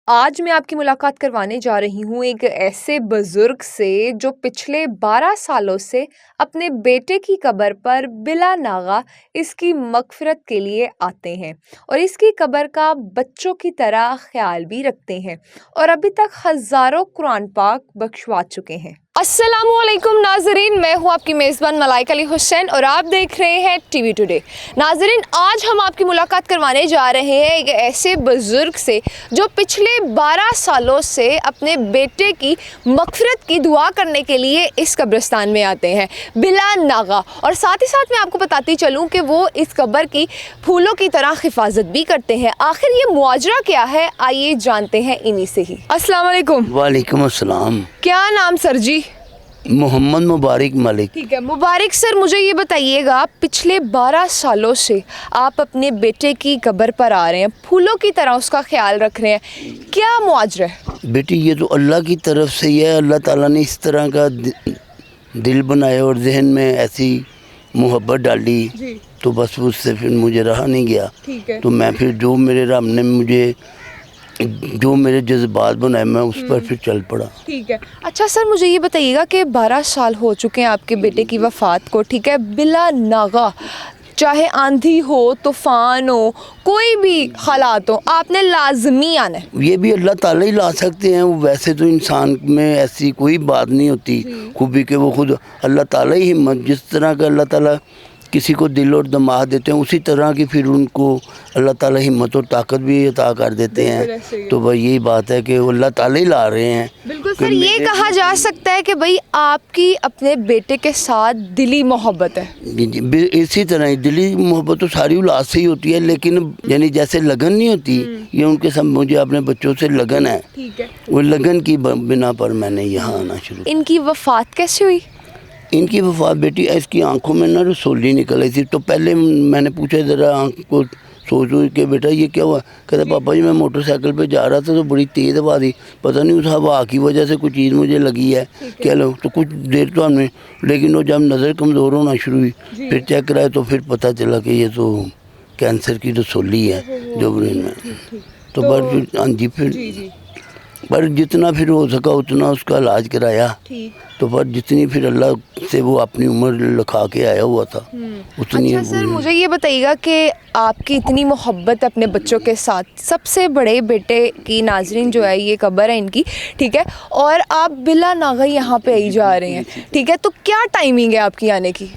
आज मैं आपकी मुलाकात करवाने जा रही हूँ एक ऐसे बुजुर्ग से जो पिछले 12 सालों से अपने बेटे की कब्र पर बिला नागा इसकी मगफिरत के लिए आते हैं और इसकी कब्र का बच्चों की तरह ख्याल भी रखते हैं और अभी तक हजारों कुरान पाक बख्शवा चुके हैं। अस्सलामुअलैकुम नाजरीन, मैं हूँ आपकी मेज़बान मलाइका अली हुसैन और आप देख रहे हैं टीवी टुडे। नाजरीन, आज हम आपकी मुलाकात करवाने जा रहे हैं एक ऐसे बुजुर्ग से जो पिछले 12 सालों से अपने बेटे की मगफिरत की दुआ करने के लिए इस कब्रिस्तान में आते हैं, बिला नागा। और साथ ही साथ मैं आपको बताती चलूँ कि वो इस कब्र की फूलों की तरह हिफाजत भी करते हैं। आखिर ये मुआजरा क्या है, आइए जानते हैं इन्हीं से ही। अस्सलाम वालेकुम। वालेकुम अस्सलाम। क्या नाम सर जी? मोहम्मद मुबारक मलिक। ठीक है मुबारक सर, मुझे ये बताइएगा, पिछले 12 सालों से आप अपने बेटे की कब्र पर आ रहे हैं, फूलों की तरह उसका ख्याल रख रहे हैं, क्या मुआजरा है? बेटी ये तो अल्लाह की तरफ से ही है। अल्लाह ताला ने इस तरह का दिल बनाया और जहन में ऐसी मोहब्बत डाली जी। तो बस उससे फिर मुझे रहा नहीं गया। ठीक है। तो मैं फिर जो मेरे रब ने मुझे जो मेरे जज्बात बनाए मैं उस पर फिर चल पड़ा। ठीक है। अच्छा सर, मुझे ये बताइएगा कि 12 साल हो चुके हैं आपके बेटे की वफ़ात को, ठीक है, बिला नागा, चाहे आंधी हो, तूफ़ान हो, कोई भी हालात हो, आपने लाजमी आना है। ये भी अल्लाह ताला ही ला सकते हैं। वैसे तो इंसान में ऐसी कोई बात नहीं होती खूबी के वो खुद अल्लाह ताला ही हिम्मत, जिस तरह का अल्लाह ताला किसी को दिल और दिमाग देते हैं उसी तरह की फिर उनको अल्लाह ताला हिम्मत और ताकत भी अता कर देते हैं। तो भाई यही बात है कि अल्लाह ताला ही ला रहे हैं। बिल्कुल सर, ये कहा जा सकता है कि भाई आपकी अपने बेटे के साथ दिली मोहब्बत है। जी जी, इसी तरह ही दिली मोहब्बत तो सारी औलाद से ही होती है, लेकिन यानी जैसे लगन नहीं होती, ये उनके सब मुझे अपने बच्चों से लगन है। ठीक है। वो लगन की बिना पर मैंने यहाँ आना शुरू। इनकी वफ़ात कैसे हुई? इनकी वफ़ात बेटी इसकी आंखों में ना रसोली निकल आई थी। तो पहले मैंने पूछा ज़रा आँख को सोचो कि बेटा ये क्या हुआ। कहता पापा जी मैं मोटरसाइकिल पे जा रहा था तो बड़ी तेज़ हवा थी, पता नहीं उस हवा की वजह से कुछ चीज़ मुझे लगी है क्या लो। तो कुछ देर तो हमने, लेकिन वो जब नज़र कमज़ोर होना शुरू हुई फिर चेक कराया तो फिर पता चला कि ये तो कैंसर की रसोली है जो ब्रेन में। तो बस फिर हाँ जी, फिर पर जितना फिर हो सका उतना उसका इलाज कराया। तो पर जितनी फिर अल्लाह से वो अपनी उम्र लिखा के आया हुआ था उतनी। अच्छा सर, मुझे ये बताइएगा कि आपकी इतनी मोहब्बत अपने बच्चों के साथ, सबसे बड़े बेटे की नाजरीन जो है ये कब्र है इनकी, ठीक है, और आप बिला नागा यहाँ पे आई जा रहे हैं, ठीक है, तो क्या टाइमिंग है आपकी आने की?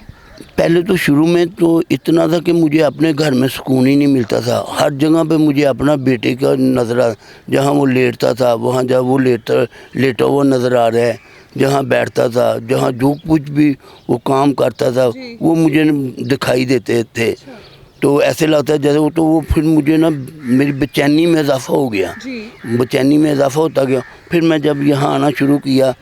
पहले तो शुरू में तो इतना था कि मुझे अपने घर में सुकून ही नहीं मिलता था। हर जगह पे मुझे अपना बेटे का नज़र, जहाँ वो लेटता था वहाँ जब वो लेटा हुआ नज़र आ रहा है, जहाँ बैठता था, जहाँ जो कुछ भी वो काम करता था वो मुझे दिखाई देते थे। तो ऐसे लगता है जैसे वो फिर मुझे ना मेरी बेचैनी में इजाफ़ा हो गया, बेचैनी में इजाफ़ा होता गया। फिर मैं जब यहाँ आना शुरू किया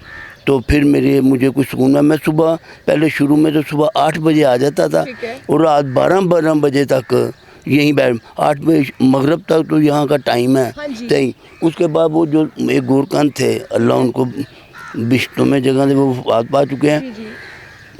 तो फिर मुझे कुछ सुकून है। मैं सुबह पहले शुरू में तो सुबह 8 बजे आ जाता था और रात 12 बजे तक यहीं बैठ, 8 बजे मगरब तक तो यहाँ का टाइम है सही। उसके बाद वो जो एक गोरकंद थे, अल्लाह उनको बिश्तों में जगह से वो वफ़ात पा चुके हैं,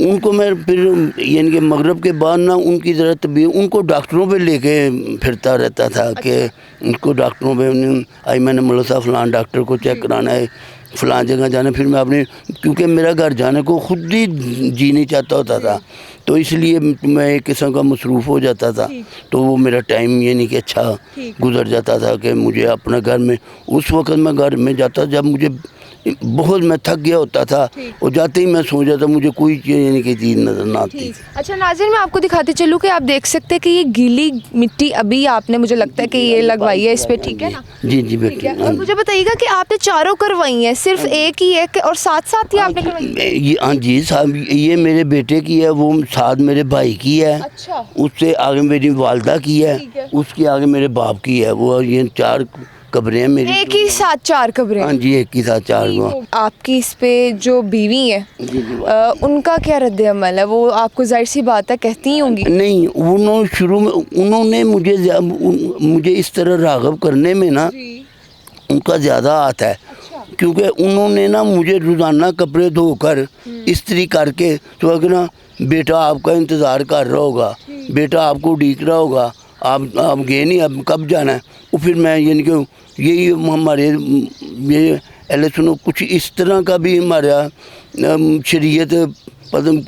उनको मैं फिर यानी कि मगरब के बाद ना उनकी ज़रा तबीयत, उनको डॉक्टरों पे लेके फिरता रहता था कि उनको डॉक्टरों पे आई मैंने मतलब साहब फ़लाँ डॉक्टर को चेक कराना है, फ़लाँ जगह जाना। फिर मैं अपने, क्योंकि मेरा घर जाने को खुद ही जी नहीं चाहता होता था तो इसलिए मैं एक किस्म का मसरूफ़ हो जाता था। तो वो मेरा टाइम यानी कि अच्छा गुजर जाता था कि मुझे अपना घर में, उस वक्त मैं घर में जाता जब मुझे बहुत मैं थक गया होता था और जाते ही मैं सो जाता, मुझे कोई यानी कि चीज़ नज़र ना आती। अच्छा नाज़रीन, मैं आपको दिखाती चलूँ कि आप देख सकते हैं कि ये गीली मिट्टी अभी आपने, मुझे लगता है कि ये लगवाई है इस पे, ठीक है ना? जी जी बेटी। और मुझे बताइएगा कि आपने चारों करवाई हैं, सिर्फ एक ही है और साथ साथ ही आपने करवाई? ये हाँ जी साहब, ये मेरे बेटे की है, वो साथ मेरे भाई की है। अच्छा। उससे आगे मेरी वालदा की है, उसके आगे मेरे बाप की है। वो ये 4 कब्रें हैं मेरी। एक ही साथ 4 कब्रें? हाँ जी, एक ही साथ 4। आपकी इस पे जो बीवी है उनका क्या रद्द अमल है? वो आपको जाहिर सी बात है कहती ही होंगी। नहीं, उन्होंने शुरू में उन्होंने मुझे इस तरह राग़ब करने में ना उनका ज़्यादा हाथ है। क्योंकि उन्होंने ना मुझे रोज़ाना कपड़े धोकर इस्त्री करके तो अगर ना बेटा आपका इंतज़ार कर रहा होगा, बेटा आपको उड़ीक रहा होगा, آپ گئے نہیں, اب کب جانا ہے. وہ پھر میں یعنی کہ یہی ہمارے یہ الیکشنوں کچھ اس طرح کا بھی ہمارا شریعت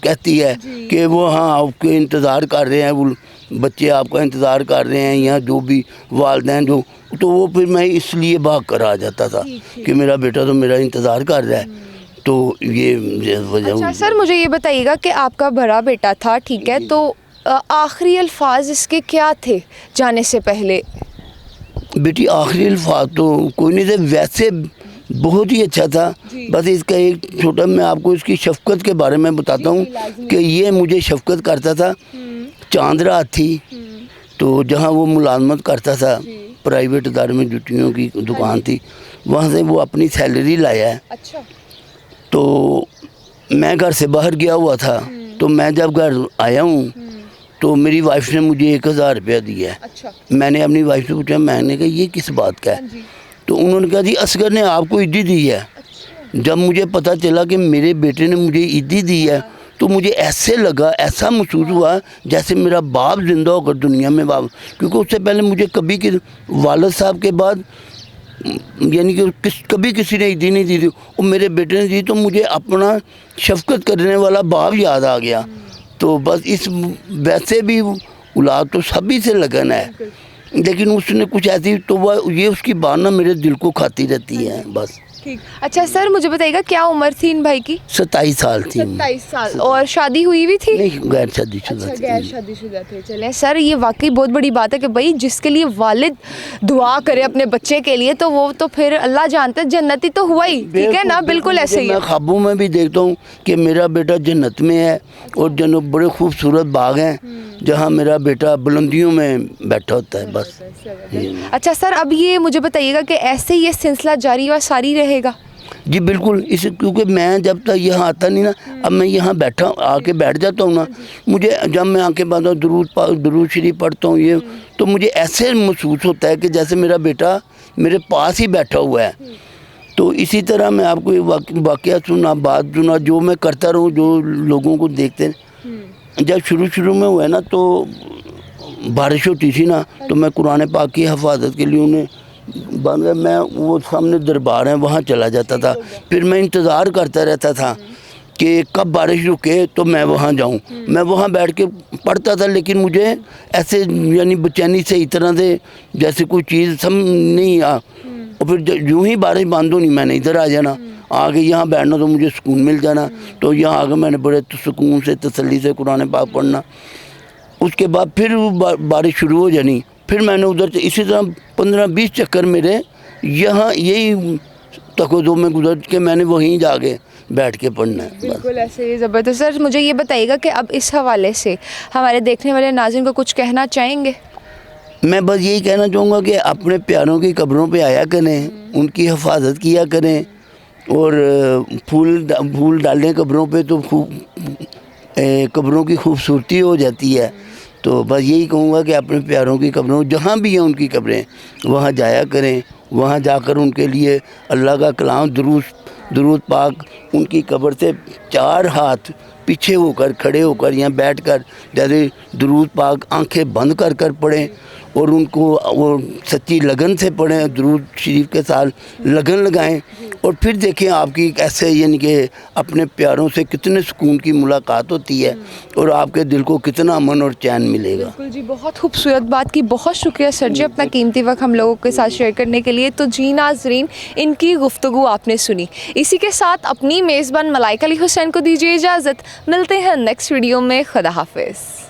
کہتی ہے کہ وہ ہاں آپ کے انتظار کر رہے ہیں, وہ بچے آپ کا انتظار کر رہے ہیں, یا جو بھی والدین جو, تو وہ پھر میں اس لیے بھاگ کر آ جاتا تھا کہ میرا بیٹا تو میرا انتظار کر رہا ہے. تو یہ وجہ. اچھا سر, مجھے یہ بتائیے گا کہ آپ کا بڑا بیٹا تھا, ٹھیک ہے, تو آخری الفاظ اس کے کیا تھے جانے سے پہلے؟ بیٹی آخری الفاظ تو کوئی نہیں تھے, ویسے بہت ہی اچھا تھا. بس اس کا ایک چھوٹا, میں آپ کو اس کی شفقت کے بارے میں بتاتا ہوں کہ یہ مجھے شفقت کرتا تھا. چاند رات تھی تو جہاں وہ ملازمت کرتا تھا پرائیویٹ ادارے میں, جوتیوں کی دکان تھی, وہاں سے وہ اپنی سیلری لایا ہے. اچھا. تو میں گھر سے باہر گیا ہوا تھا, تو میں جب گھر آیا ہوں تو میری وائف نے مجھے 1000 روپیہ دیا ہے. اچھا. میں نے اپنی وائف سے پوچھا, میں نے کہا یہ کس بات کا ہے؟ تو انہوں نے کہا جی اصغر نے آپ کو عیدی دی ہے. جب مجھے پتہ چلا کہ میرے بیٹے نے مجھے عیدی دی ہے تو مجھے ایسے لگا, ایسا محسوس ہوا جیسے میرا باپ زندہ ہو کر دنیا میں کیونکہ اس سے پہلے مجھے کبھی والد صاحب کے بعد یعنی کہ کبھی کسی نے عیدی نہیں دی تھی, اور میرے بیٹے نے دی تو مجھے اپنا شفقت کرنے والا باپ یاد آ گیا. تو بس اس ویسے بھی اولاد تو سبھی سے لگن ہے, لیکن اس نے کچھ ایسی, تو وہ یہ اس کی بات نا میرے دل کو کھاتی رہتی ہے بس. اچھا سر, مجھے بتائیے گا کیا عمر تھی ان بھائی کی؟ 27 سال تھی. 27 سال. اور شادی ہوئی بھی تھی؟ نہیں, غیر شادی شدہ تھی. غیر شادی شدہ تھے. چلیں سر, یہ واقعی بہت بڑی بات ہے کہ بھائی جس کے لیے والد دعا کرے اپنے بچے کے لیے تو وہ تو پھر اللہ جانتے جنتی تو ہوا ہی, ٹھیک ہے نا, بالکل ایسے ہی. میں خوابوں میں بھی دیکھتا ہوں کہ میرا بیٹا جنت میں ہے, اور بڑے خوبصورت باغ ہیں جہاں میرا بیٹا بلندیوں میں بیٹھا ہوتا ہے بس. اچھا سر, اب یہ مجھے بتائیے گا کہ ایسے یہ سلسلہ جاری و ساری رہے گا؟ جی بالکل, کیونکہ میں جب تک یہاں آتا نہیں نا, اب میں یہاں بیٹھا آ کے بیٹھ جاتا ہوں نا, مجھے جب میں آ کے بعد درود شریف پڑھتا ہوں یہ, تو مجھے ایسے محسوس ہوتا ہے کہ جیسے میرا بیٹا میرے پاس ہی بیٹھا ہوا ہے. تو اسی طرح میں آپ کو واقعہ سنا, بات سنا, جو میں کرتا رہوں, جو لوگوں کو دیکھتے ہیں. جب شروع میں ہوا ہے نا تو بارش ہوتی تھی نا, تو میں قرآن پاک کی حفاظت کے لیے انہیں میں وہ سامنے دربار ہیں وہاں چلا جاتا تھا. پھر میں انتظار کرتا رہتا تھا کہ کب بارش رکے تو میں وہاں جاؤں. میں وہاں بیٹھ کے پڑھتا تھا, لیکن مجھے ایسے یعنی بچینی سے اس طرح سے جیسے کوئی چیز نہیں اور پھر یوں ہی بارش بند ہونی, میں نے ادھر آ جانا, آگے یہاں بیٹھنا تو مجھے سکون مل جانا. تو یہاں آگے میں نے بڑے سکون سے تسلی سے قرآن پاک پڑھنا. اس کے بعد پھر بارش شروع ہو جانی, پھر میں نے ادھر سے اسی طرح 15-20 چکر میرے یہاں یہی تقدوں میں گزر کے میں نے وہیں جا کے بیٹھ کے پڑھنا ہے. بالکل ایسے ہی زبردست. سر مجھے یہ بتائیے گا کہ اب اس حوالے سے ہمارے دیکھنے والے ناظرین کو کچھ کہنا چاہیں گے؟ میں بس یہی کہنا چاہوں گا کہ اپنے پیاروں کی قبروں پہ آیا کریں, ان کی حفاظت کیا کریں, اور پھول ڈالیں قبروں پہ تو قبروں کی خوبصورتی ہو جاتی ہے. تو بس یہی کہوں گا کہ اپنے پیاروں کی قبروں, جہاں بھی ہیں ان کی قبریں, وہاں جایا کریں. وہاں جا کر ان کے لیے اللہ کا کلام درود پاک ان کی قبر سے 4 ہاتھ پیچھے ہو کر کھڑے ہو کر یا بیٹھ کر جیسے درود پاک آنکھیں بند کر کر پڑھیں, اور ان کو وہ سچی لگن سے پڑھیں, درود شریف کے ساتھ لگن لگائیں, اور پھر دیکھیں آپ کی ایسے یعنی کہ اپنے پیاروں سے کتنے سکون کی ملاقات ہوتی ہے, اور آپ کے دل کو کتنا امن اور چین ملے گا. بالکل جی, بہت خوبصورت بات کی. بہت شکریہ سر جی اپنا قیمتی وقت ہم لوگوں کے ساتھ شیئر کرنے کے لیے. تو جی ناظرین, ان کی گفتگو آپ نے سنی. اسی کے ساتھ اپنی میزبان ملائکہ علی حسین کو دیجیے اجازت. ملتے ہیں نیکسٹ ویڈیو میں. خدا حافظ.